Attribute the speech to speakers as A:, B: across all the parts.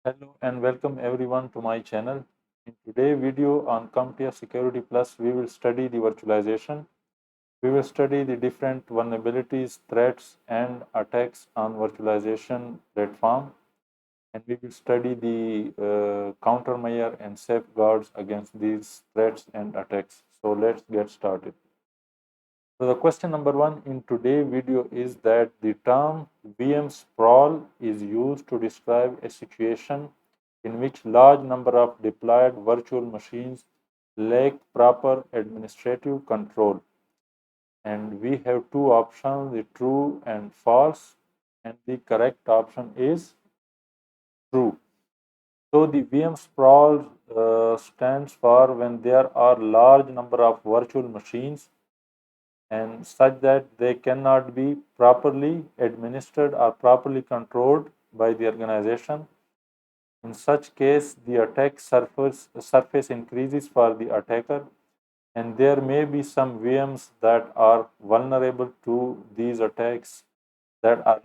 A: Hello and welcome everyone to my channel. In today's video on CompTIA Security Plus, we will study the virtualization. We will study the different vulnerabilities, threats, and attacks on virtualization platform. And we will study the countermeasure and safeguards against these threats and attacks. So let's get started. So the question number one in today's video is that the term VM sprawl is used to describe a situation in which large number of deployed virtual machines lack proper administrative control. And we have two options, the true and false, and the correct option is true. So the VM sprawl stands for when there are large number of virtual machines and such that they cannot be properly administered or properly controlled by the organization. In such case, the attack surface increases for the attacker, and there may be some VMs that are vulnerable to these attacks that are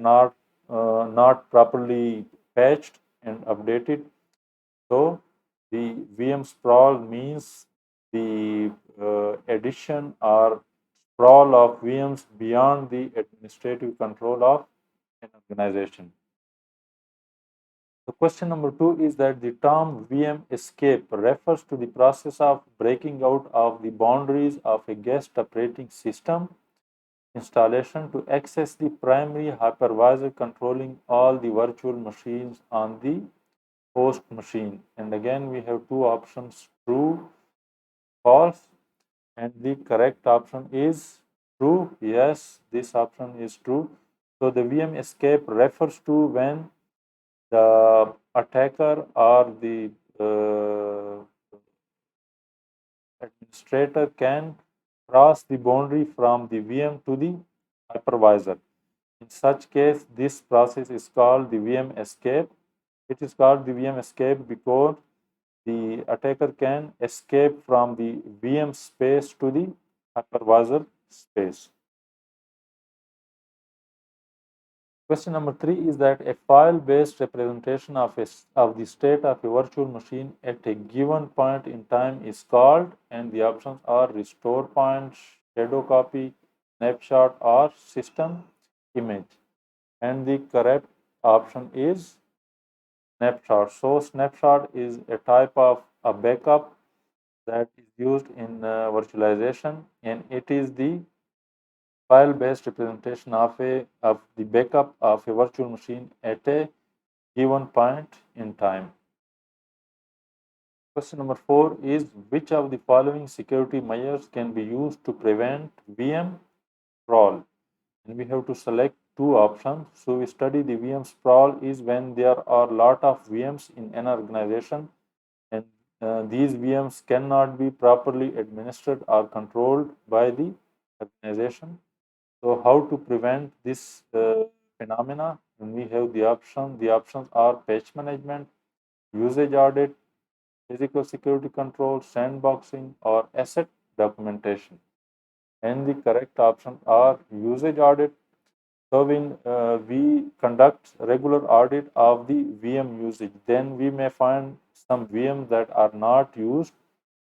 A: not properly patched and updated. So the VM sprawl means the addition or sprawl of VMs beyond the administrative control of an organization. The question number two is that the term VM escape refers to the process of breaking out of the boundaries of a guest operating system installation to access the primary hypervisor controlling all the virtual machines on the host machine. And again, we have two options, true, false, and the correct option is true. Yes, this option is true. So the VM escape refers to when the attacker or the administrator can cross the boundary from the VM to the hypervisor. In such case, this process is called the VM escape. It is called the VM escape because the attacker can escape from the VM space to the hypervisor space. Question number three is that a file-based representation of the state of a virtual machine at a given point in time is called, and the options are restore point, shadow copy, snapshot, or system image. And the correct option is snapshot. So snapshot is a type of a backup that is used in virtualization, and it is the file-based representation of the backup of a virtual machine at a given point in time. Question number four is which of the following security measures can be used to prevent VM sprawl? And we have to select two options. So we study the VM sprawl is when there are a lot of VMs in an organization and these VMs cannot be properly administered or controlled by the organization. So how to prevent this phenomena? And we have the option. The options are patch management, usage audit, physical security control, sandboxing, or asset documentation. And the correct options are usage audit. So when we conduct regular audit of the VM usage, then we may find some VMs that are not used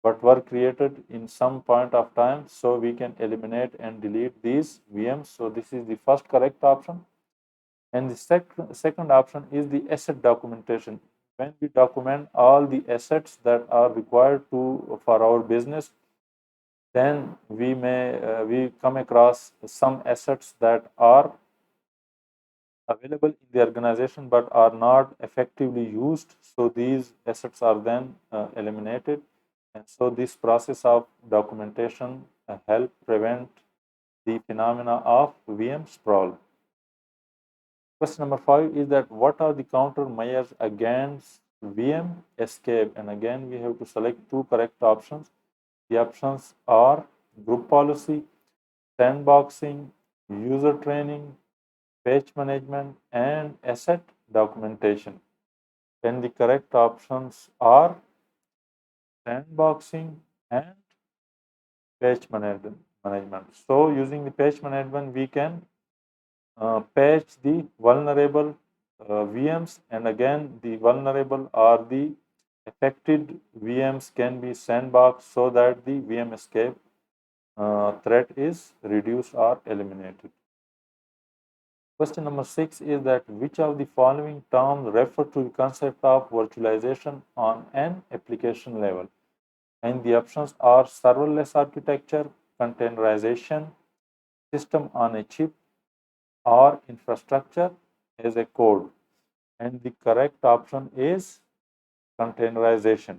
A: but were created in some point of time. So we can eliminate and delete these VMs. So this is the first correct option. And the second option is the asset documentation. When we document all the assets that are required for our business, then we come across some assets that are available in the organization but are not effectively used. So these assets are then eliminated. And so this process of documentation help prevent the phenomena of VM sprawl. Question number five is that what are the countermeasures against VM escape? And again, we have to select two correct options. The options are group policy, sandboxing, user training, patch management, and asset documentation. And the correct options are sandboxing and patch management. So using the patch management, we can patch the vulnerable VMs, and again the vulnerable or the affected VMs can be sandboxed so that the VM escape threat is reduced or eliminated. Question number 6 is that which of the following terms refer to the concept of virtualization on an application level? And the options are serverless architecture, containerization, system on a chip, or infrastructure as a code. And the correct option is containerization.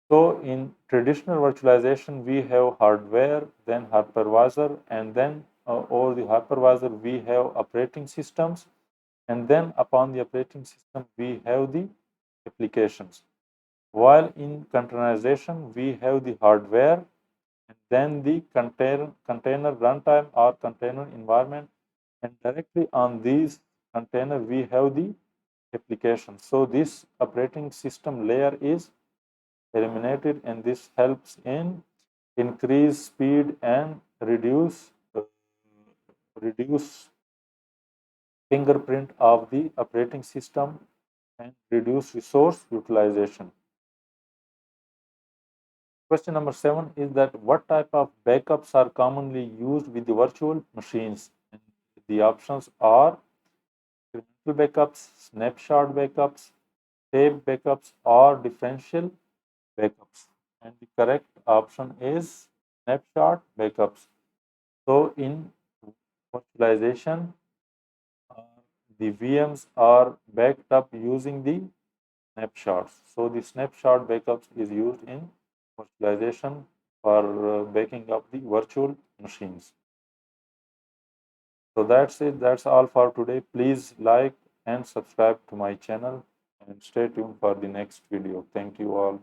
A: So in traditional virtualization, we have hardware, then hypervisor, and then over the hypervisor, we have operating systems. And then upon the operating system, we have the applications. While in containerization, we have the hardware, and then the container runtime or container environment, and directly on these container, we have the application. So this operating system layer is eliminated, and this helps in increase speed and reduce fingerprint of the operating system and reduce resource utilization. Question number 7 is that what type of backups are commonly used with the virtual machines? And the options are incremental backups, snapshot backups, tape backups, or differential backups. And the correct option is snapshot backups. So in virtualization, the VMs are backed up using the snapshots. So the snapshot backups is used in virtualization for backing up the virtual machines. So that's it. That's all for today. Please like and subscribe to my channel and stay tuned for the next video. Thank you all.